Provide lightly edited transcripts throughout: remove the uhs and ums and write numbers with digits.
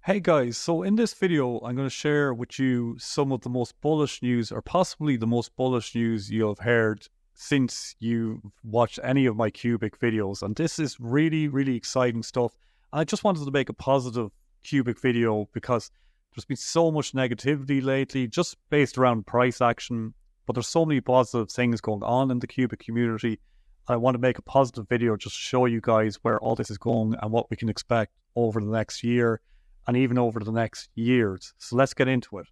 Hey guys, so in this video, I'm going to share with you some of the most bullish news, or possibly the most bullish news you have heard since you've watched any of my QUBIC videos. And this is really, really exciting stuff. I just wanted to make a positive QUBIC video because there's been so much negativity lately, just based around price action. But there's so many positive things going on in the QUBIC community. I want to make a positive video just to show you guys where all this is going and what we can expect over the next year and even over the next years. So let's get into it.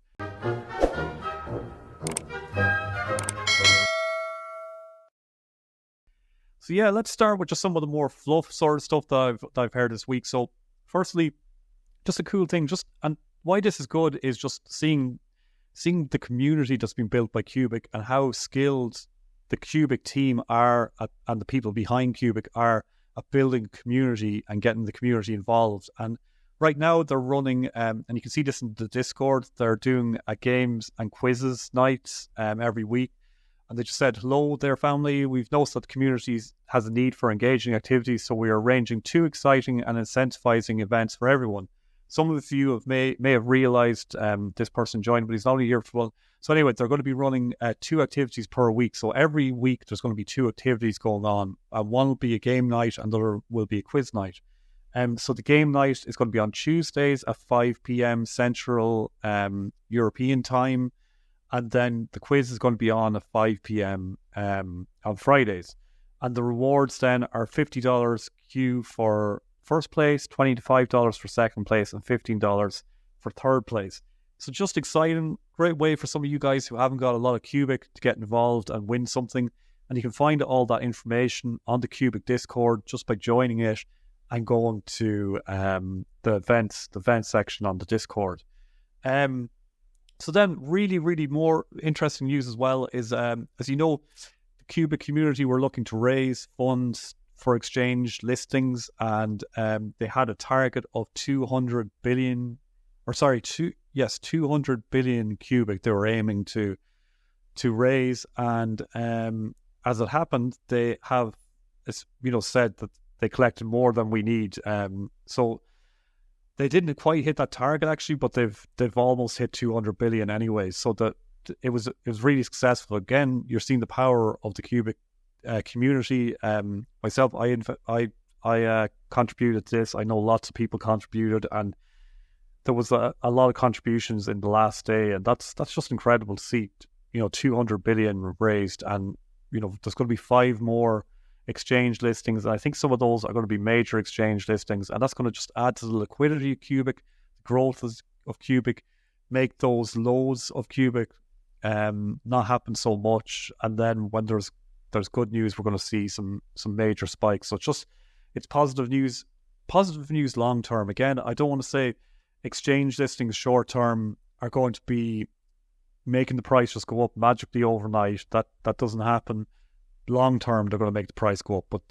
So yeah, let's start with just some of the more fluff sort of stuff that I've heard this week. So firstly, just a cool thing, and why this is good is just seeing the community that's been built by QUBIC and how skilled the QUBIC team are and the people behind QUBIC are at building community and getting the community involved. And right now they're running, and you can see this in the Discord, they're doing a games and quizzes night every week. And they just said, hello there family, we've noticed that the community has a need for engaging activities, so we are arranging 2 exciting and incentivizing events for everyone. Some of you may have realized this person joined, but he's not only here for one. So anyway, they're going to be running 2 activities per week. So every week there's going to be 2 activities going on. One will be a game night and the other will be a quiz night. So the game night is going to be on Tuesdays at 5 p.m. Central European time. And then the quiz is going to be on at 5 p.m. On Fridays. And the rewards then are $50 Q for first place, $20 to $5 for second place, and $15 for third place. So just exciting, great way for some of you guys who haven't got a lot of QUBIC to get involved and win something. And you can find all that information on the QUBIC Discord just by joining it and going to the events section on the Discord. So then really, really more interesting news as well is, as you know, the QUBIC community were looking to raise funds for exchange listings, and they had a target of 200 billion QUBIC they were aiming to raise. And as it happened, they have said that they collected more than we need. So they didn't quite hit that target actually, but they've almost hit 200 billion anyway. So that it was really successful. Again, you're seeing the power of the QUBIC community. Myself, I contributed to this. I know lots of people contributed, and there was a lot of contributions in the last day, and that's just incredible to see. 200 billion raised, and there's going to be 5 more exchange listings, and I think some of those are going to be major exchange listings, and that's going to just add to the liquidity of QUBIC, the growth of QUBIC, make those lows of QUBIC not happen so much. And then when there's good news, we're going to see some major spikes. So it's positive news long term. Again, I don't want to say exchange listings short term are going to be making the price just go up magically overnight. That doesn't happen. Long term, they're going to make the price go up. But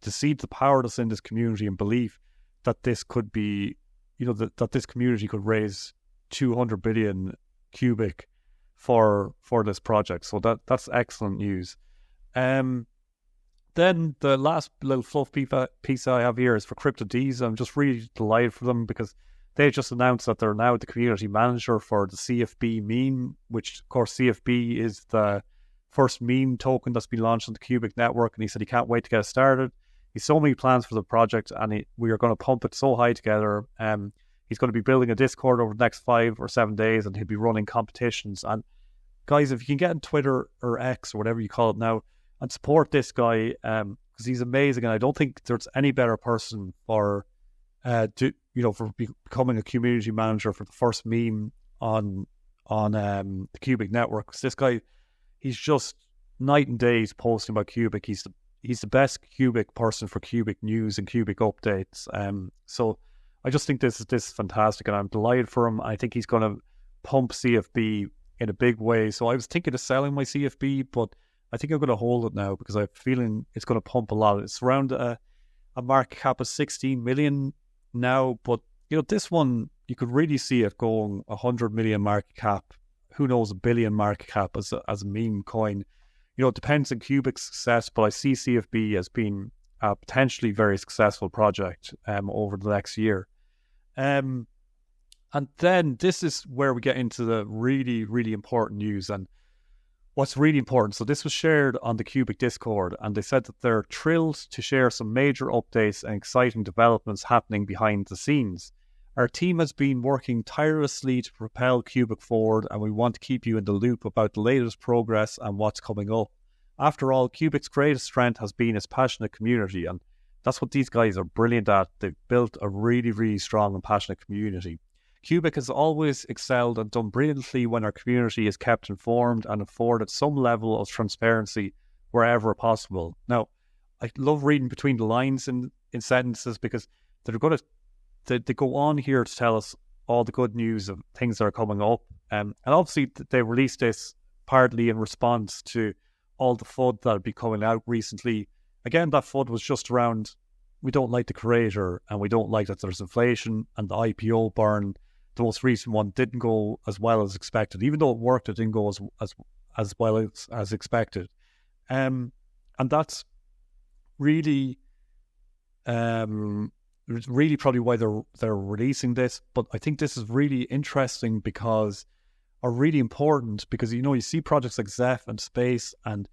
to see the power that's in this community and belief that this could be, that this community could raise 200 billion QUBIC for this project. So that's excellent news. Then the last little fluff piece I have here is for CryptoDees. I'm just really delighted for them because they just announced that they're now the community manager for the CFB meme, which of course CFB is the first meme token that's been launched on the QUBIC network. And he said he can't wait to get it started. He's so many plans for the project, and we are going to pump it so high together. He's going to be building a Discord over the next 5 or 7 days, and he'll be running competitions. And guys, if you can get on Twitter or X or whatever you call it now and support this guy, because he's amazing, and I don't think there's any better person for becoming a community manager for the first meme on the QUBIC network. Because this guy, he's just night and day posting about QUBIC. He's the best QUBIC person for QUBIC news and QUBIC updates. So I just think this is fantastic, and I'm delighted for him. I think he's going to pump CFB in a big way. So I was thinking of selling my CFB, but I think I'm going to hold it now because I have a feeling it's going to pump a lot. It's around a market cap of 16 million now, but this one, you could really see it going 100 million market cap. Who knows, $1 billion market cap as a meme coin. It depends on QUBIC's success, but I see CFB as being a potentially very successful project over the next year. And then this is where we get into the really, really important news. And what's really important, so this was shared on the QUBIC Discord, and they said that they're thrilled to share some major updates and exciting developments happening behind the scenes. Our team has been working tirelessly to propel QUBIC forward, and we want to keep you in the loop about the latest progress and what's coming up. After all, QUBIC's greatest strength has been its passionate community, and that's what these guys are brilliant at. They've built a really, really strong and passionate community. QUBIC has always excelled and done brilliantly when our community is kept informed and afforded some level of transparency wherever possible. Now, I love reading between the lines in sentences, because they're going to they go on here to tell us all the good news of things that are coming up. And obviously they released this partly in response to all the FUD that had been coming out recently. Again, that FUD was just around, we don't like the creator and we don't like that there's inflation, and the IPO burn, the most recent one, didn't go as well as expected. Even though it worked, it didn't go as well as expected. And that's really probably why they're releasing this. But I think this is really interesting or really important, because you see projects like Zeph and Space, and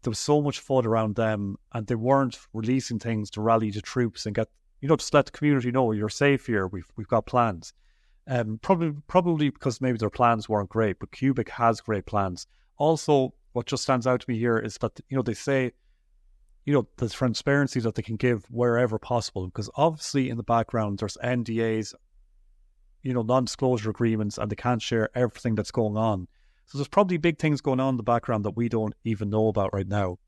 there was so much FUD around them, and they weren't releasing things to rally the troops and get, just let the community know you're safe here. We've got plans. Probably because maybe their plans weren't great, but QUBIC has great plans. Also, what just stands out to me here is that they say, the transparency that they can give wherever possible, because obviously in the background there's NDAs, non-disclosure agreements, and they can't share everything that's going on. So there's probably big things going on in the background that we don't even know about right now.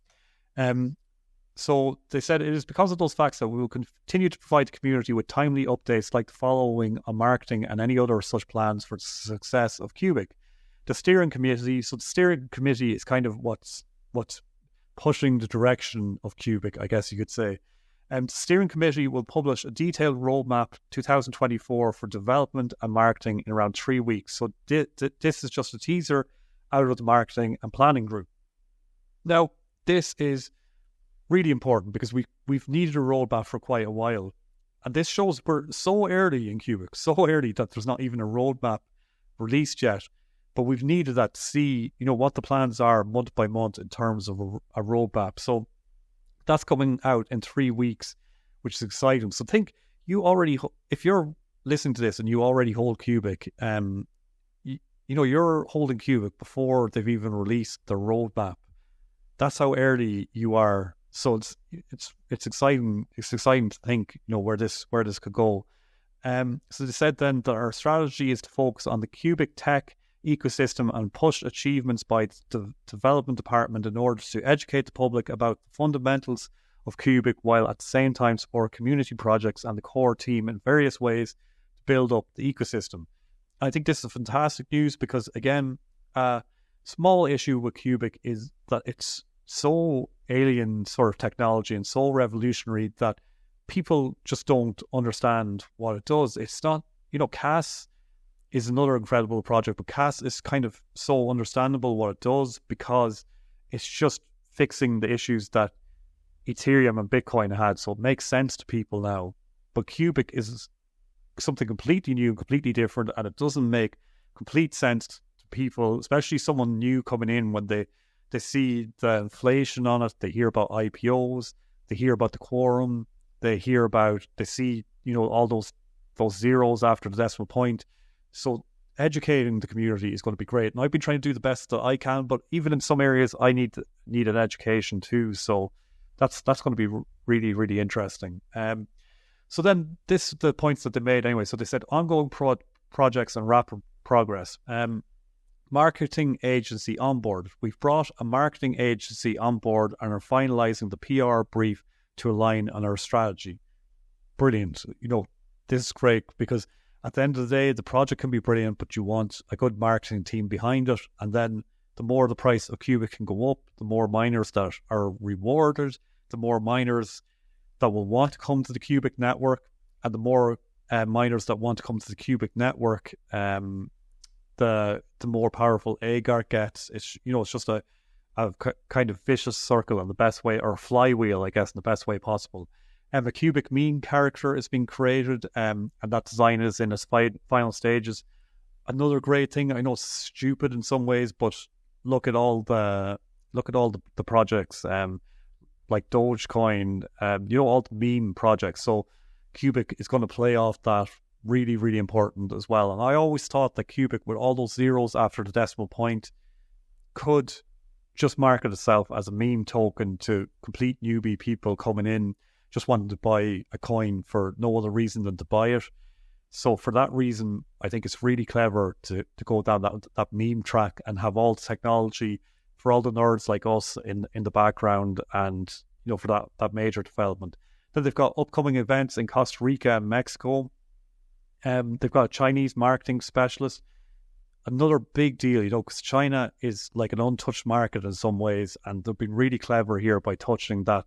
So they said it is because of those facts that we will continue to provide the community with timely updates like the following on marketing and any other such plans for the success of QUBIC. The steering committee, so the steering committee is kind of what's pushing the direction of QUBIC, I guess you could say. The steering committee will publish a detailed roadmap 2024 for development and marketing in around 3 weeks. So this is just a teaser out of the marketing and planning group. Now, this is really important because we've needed a roadmap for quite a while. And this shows we're so early in QUBIC, so early that there's not even a roadmap released yet. But we've needed that to see, what the plans are month by month in terms of a roadmap. So that's coming out in 3 weeks, which is exciting. So think, if you're listening to this and you already hold QUBIC, you're holding QUBIC before they've even released the roadmap. That's how early you are. So it's exciting. It's exciting to think, where this could go. So they said then that our strategy is to focus on the QUBIC tech ecosystem and push achievements by the development department in order to educate the public about the fundamentals of QUBIC, while at the same time support community projects and the core team in various ways to build up the ecosystem. I think this is fantastic news because, again, a small issue with QUBIC is that it's so alien sort of technology and so revolutionary that people just don't understand what it does. It's not, CAS is another incredible project, but CAS is kind of so understandable what it does because it's just fixing the issues that Ethereum and Bitcoin had, so it makes sense to people now. But QUBIC is something completely new, completely different, and it doesn't make complete sense to people, especially someone new coming in when they see the inflation on it, they hear about IPOs, they hear about the quorum, they see, all those zeros after the decimal point. So educating the community is going to be great. And I've been trying to do the best that I can, but even in some areas I need an education too. So that's going to be really, really interesting. So then the points that they made anyway. So they said ongoing projects and rapid progress. Marketing agency on board. We've brought a marketing agency on board and are finalizing the PR brief to align on our strategy. Brilliant. This is great because at the end of the day, the project can be brilliant, but you want a good marketing team behind it. And then the more the price of QUBIC can go up, the more miners that are rewarded, the more miners that will want to come to the QUBIC network, and the more miners that want to come to the QUBIC network, the more powerful Agar gets. It's just a kind of vicious circle in the best way, or flywheel, I guess, in the best way possible. A cubic meme character is being created, and that design is in its final stages. Another great thing, I know it's stupid in some ways, but look at all the projects, like Dogecoin, all the meme projects. So QUBIC is going to play off that. Really, really important as well. And I always thought that QUBIC, with all those zeros after the decimal point, could just market itself as a meme token to complete newbie people coming in, just wanting to buy a coin for no other reason than to buy it. So for that reason, I think it's really clever to go down that meme track and have all the technology for all the nerds like us in the background, and for that major development. Then they've got upcoming events in Costa Rica and Mexico. They've got a Chinese marketing specialist. Another big deal, because China is like an untouched market in some ways, and they've been really clever here by touching that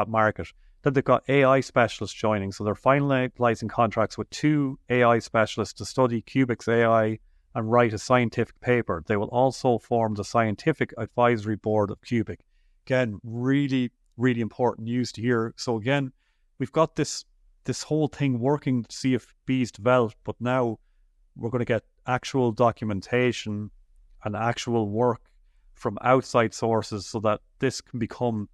market. Then they've got AI specialists joining, so they're finalizing contracts with 2 AI specialists to study QUBIC's AI and write a scientific paper. They will also form the scientific advisory board of QUBIC. Again, really, really important news to hear. So again, we've got this whole thing working to see if B's developed, but now we're going to get actual documentation and actual work from outside sources so that this can become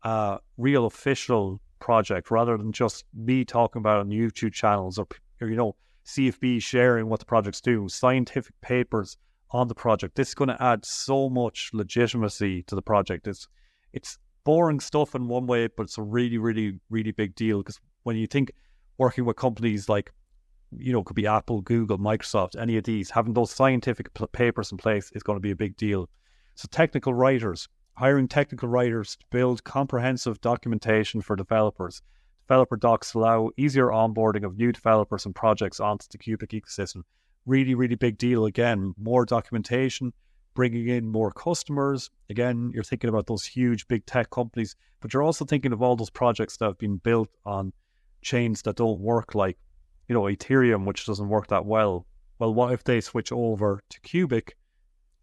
a real official project rather than just me talking about it on YouTube channels or CFB sharing what the project's doing, scientific papers on the project. This is going to add so much legitimacy to the project. It's boring stuff in one way, but it's a really, really, really big deal, because when you think working with companies like, could be Apple, Google, Microsoft, any of these, having those scientific papers in place is going to be a big deal. So technical writers, hiring technical writers to build comprehensive documentation for developers. Developer docs allow easier onboarding of new developers and projects onto the QUBIC ecosystem. Really, really big deal. Again, more documentation, bringing in more customers. Again, you're thinking about those huge big tech companies, but you're also thinking of all those projects that have been built on chains that don't work, like Ethereum, which doesn't work that well. Well, what if they switch over to QUBIC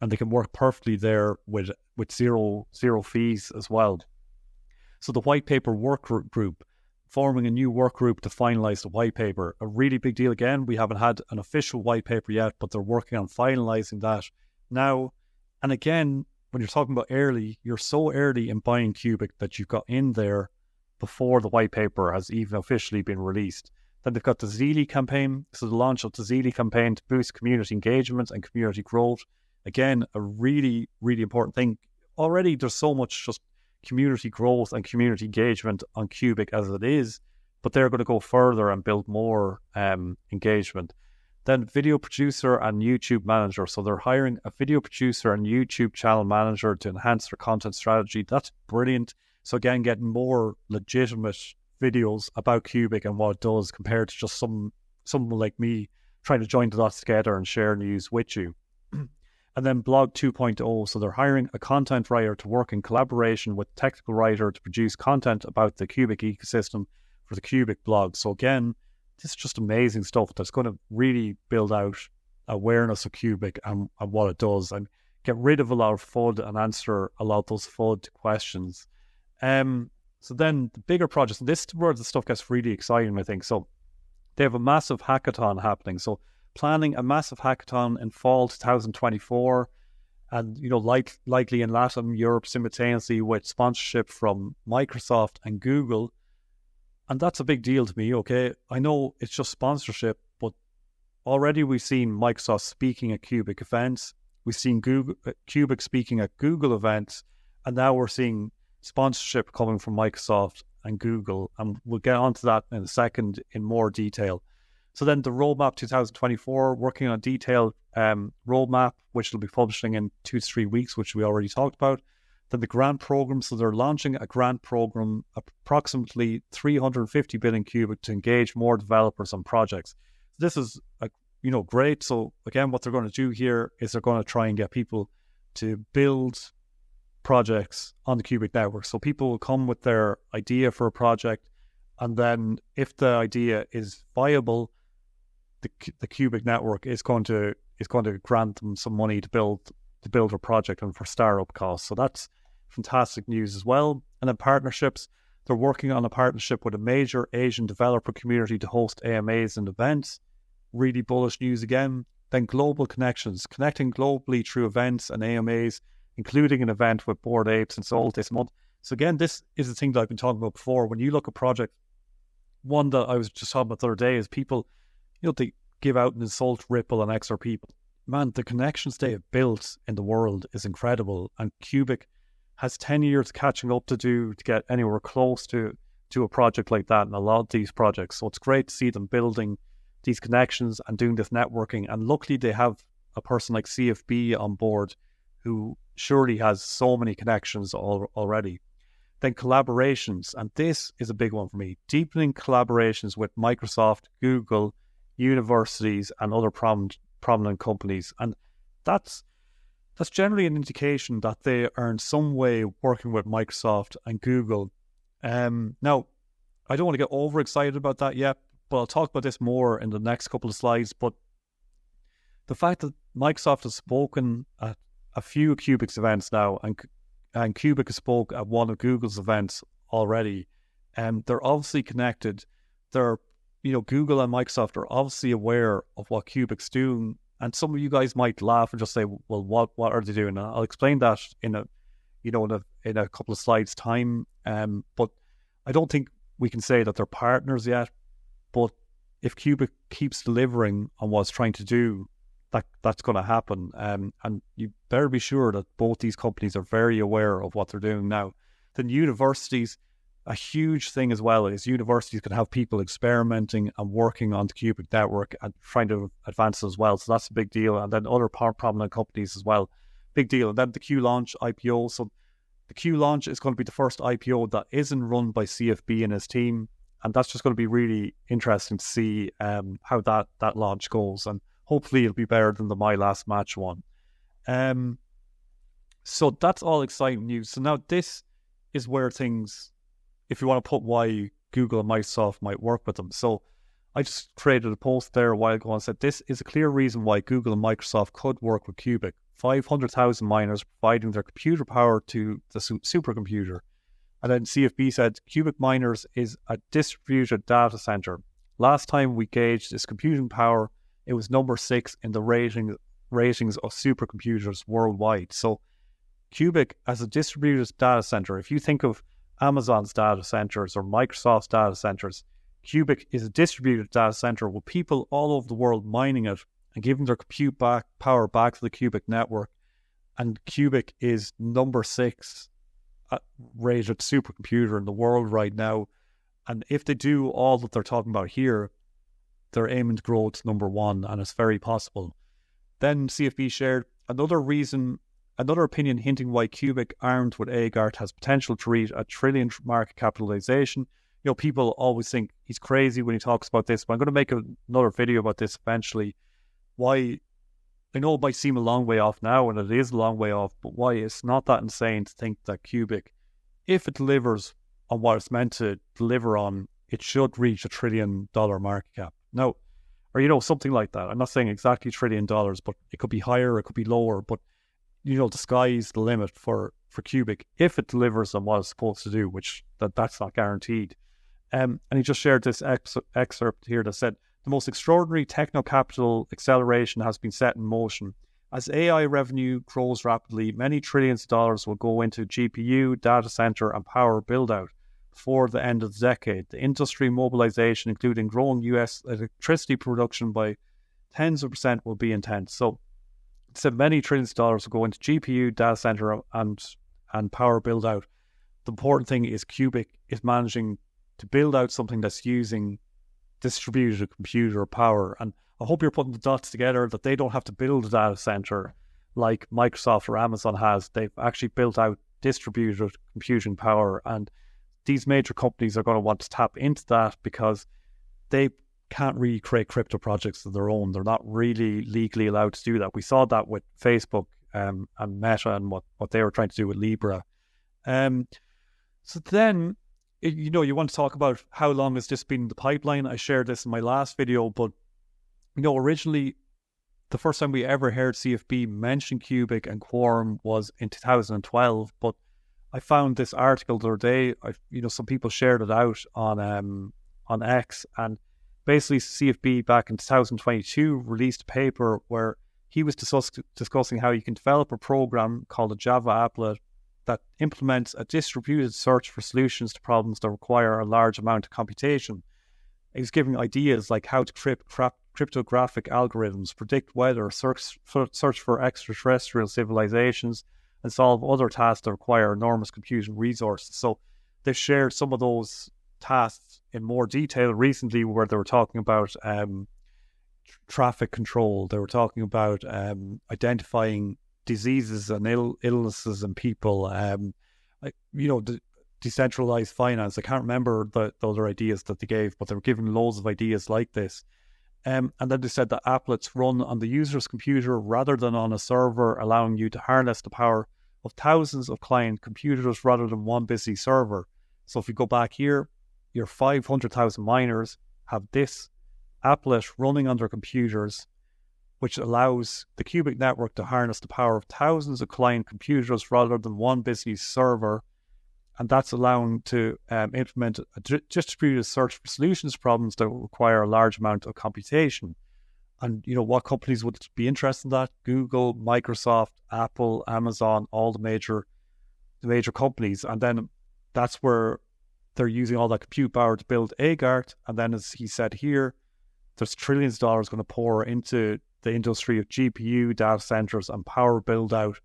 and they can work perfectly there with zero fees as well? So the white paper work group, forming a new work group to finalize the white paper, a really big deal. Again, we haven't had an official white paper yet, but they're working on finalizing that now. And again, when you're talking about early, you're so early in buying QUBIC that you've got in there before the white paper has even officially been released. Then they've got the Zeely campaign. So the launch of the Zeely campaign to boost community engagement and community growth. Again, a really, really important thing. Already there's so much just community growth and community engagement on QUBIC as it is, but they're going to go further and build more engagement. Then video producer and YouTube manager. So they're hiring a video producer and YouTube channel manager to enhance their content strategy. That's brilliant. So again, getting more legitimate videos about QUBIC and what it does compared to just someone like me trying to join the dots together and share news with you. And then blog 2.0. So they're hiring a content writer to work in collaboration with a technical writer to produce content about the QUBIC ecosystem for the QUBIC blog. So again, this is just amazing stuff that's going to really build out awareness of QUBIC and what it does, and get rid of a lot of FUD and answer a lot of those FUD questions. So then the bigger projects, and this is where the stuff gets really exciting, I think. So they have a massive hackathon happening. So planning a massive hackathon in fall 2024, and likely in Latin Europe simultaneously, with sponsorship from Microsoft and Google. And that's a big deal to me. Okay, I know it's just sponsorship, but already we've seen Microsoft speaking at QUBIC events, we've seen QUBIC speaking at Google events, and now we're seeing sponsorship coming from Microsoft and Google, and we'll get onto that in a second in more detail. So then the roadmap 2024, working on a detailed roadmap, which will be publishing in 2 to 3 weeks, which we already talked about. Then the grant program, so they're launching a grant program, approximately 350 billion QUBIC, to engage more developers on projects. This is great. So again, what they're going to do here is they're going to try and get people to build projects on the QUBIC network. So people will come with their idea for a project, and then if the idea is viable, the QUBIC network is going to grant them some money to build a project and for startup costs. So that's fantastic news as well. And then partnerships, They're working on a partnership with a major Asian developer community to host AMAs and events. Really bullish news again. Then global connections, connecting globally through events and AMAs, including an event with Bored Apes and Soul this month. So again, this is the thing that I've been talking about before. When you look at projects, one that I was just talking about the other day is people, they give out an insult, Ripple and XRP. Man, the connections they have built in the world is incredible. And QUBIC has 10 years catching up to do to get anywhere close to a project like that and a lot of these projects. So it's great to see them building these connections and doing this networking. And luckily they have a person like CFB on board who surely has so many connections already. Then collaborations, and this is a big one for me. Deepening collaborations with Microsoft, Google, universities and other prominent companies. And that's generally an indication that they are in some way working with Microsoft and Google. Now, I don't want to get overexcited about that yet, but I'll talk about this more in the next couple of slides. But the fact that Microsoft has spoken at a few QUBIC's events now, and QUBIC has spoke at one of Google's events already, they're obviously connected. Google and Microsoft are obviously aware of what QUBIC's doing. And some of you guys might laugh and just say, well, what are they doing? And I'll explain that in a couple of slides time. But I don't think we can say that they're partners yet. But if QUBIC keeps delivering on what it's trying to do, that's going to happen. And you better be sure that both these companies are very aware of what they're doing now. Then universities, a huge thing as well is universities can have people experimenting and working on the QUBIC network and trying to advance it as well. So that's a big deal. And then other prominent companies as well, big deal. And then the Q Launch IPO. So the Q Launch is going to be the first IPO that isn't run by CFB and his team. And that's just going to be really interesting to see how that launch goes. And hopefully it'll be better than the My Last Match one. So that's all exciting news. So now this is where things, if you want to put why Google and Microsoft might work with them. So I just created a post there a while ago and said, this is a clear reason why Google and Microsoft could work with QUBIC. 500,000 miners providing their computer power to the supercomputer. And then CFB said, QUBIC miners is a distributed data center. Last time we gauged its computing power, it was number 6 in the ratings of supercomputers worldwide. So QUBIC as a distributed data center, if you think of Amazon's data centers or Microsoft's data centers, QUBIC is a distributed data center with people all over the world mining it and giving their compute power back to the QUBIC network. And QUBIC is number 6 rated supercomputer in the world right now. And if they do all that they're talking about here, they're aiming to grow to number 1, and it's very possible. Then CFB shared another opinion hinting why QUBIC, armed with AGART, has potential to reach $1 trillion market capitalization. People always think he's crazy when he talks about this, but I'm going to make another video about this eventually. Why, I know it might seem a long way off now, and it is a long way off, but why it's not that insane to think that QUBIC, if it delivers on what it's meant to deliver on, it should reach $1 trillion market cap. Now, or something like that. I'm not saying exactly $1 trillion, but it could be higher, it could be lower, but the sky's the limit for QUBIC if it delivers on what it's supposed to do, which that's not guaranteed. And he just shared this excerpt here that said, the most extraordinary techno-capital acceleration has been set in motion. As AI revenue grows rapidly, many trillions of dollars will go into GPU, data center, and power build-out before the end of the decade. The industry mobilization, including growing US electricity production by tens of percent, will be intense. So it said many trillions of dollars will go into GPU, data center, and power build-out. The important thing is QUBIC is managing to build out something that's using distributed computer power. And I hope you're putting the dots together that they don't have to build a data center like Microsoft or Amazon has. They've actually built out distributed computing power, and these major companies are going to want to tap into that because they can't really create crypto projects of their own. They're not really legally allowed to do that. We saw that with Facebook and Meta and what they were trying to do with Libra. So then, you want to talk about how long has this been in the pipeline. I shared this in my last video, but originally the first time we ever heard CFB mention QUBIC and Quorum was in 2012, but I found this article the other day. Some people shared it out on X, and basically CFB back in 2022 released a paper where he was discussing how you can develop a program called a Java applet that implements a distributed search for solutions to problems that require a large amount of computation. He was giving ideas like how to cryptographic algorithms, predict weather, search for extraterrestrial civilizations, and solve other tasks that require enormous computing resources. So they shared some of those tasks in more detail recently, where they were talking about traffic control. They were talking about identifying diseases and illnesses in people. The decentralized finance. I can't remember the other ideas that they gave, but they were giving loads of ideas like this. And then they said that applets run on the user's computer rather than on a server, allowing you to harness the power of thousands of client computers rather than one busy server. So if you go back here, your 500,000 miners have this applet running on their computers, which allows the QUBIC network to harness the power of thousands of client computers rather than one busy server. And that's allowing to implement a distributed search for solutions to problems that require a large amount of computation. And, what companies would be interested in that? Google, Microsoft, Apple, Amazon, all the major companies. And then that's where they're using all that compute power to build AGART. And then, as he said here, there's trillions of dollars going to pour into the industry of GPU, data centers, and power build-out.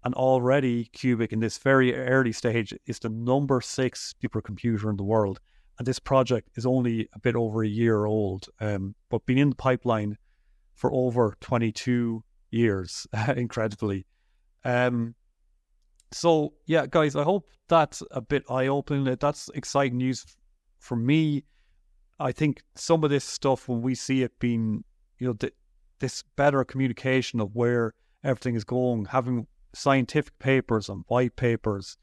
And already, QUBIC, in this very early stage, is the number 6 supercomputer in the world. And this project is only a bit over a year old, but been in the pipeline for over 22 years, incredibly. So, yeah, guys, I hope that's a bit eye-opening. That's exciting news for me. I think some of this stuff, when we see it being, this better communication of where everything is going, having scientific papers and white papers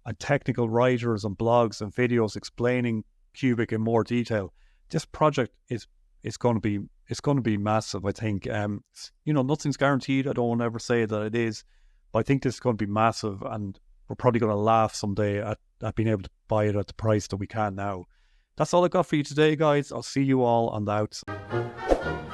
and technical writers and blogs and videos explaining QUBIC in more detail, this project is going to be massive. I think nothing's guaranteed. I don't want to ever say that it is, but I think this is going to be massive, and we're probably going to laugh someday at being able to buy it at the price that we can now. That's all I got for you today, guys. I'll see you all on the outside.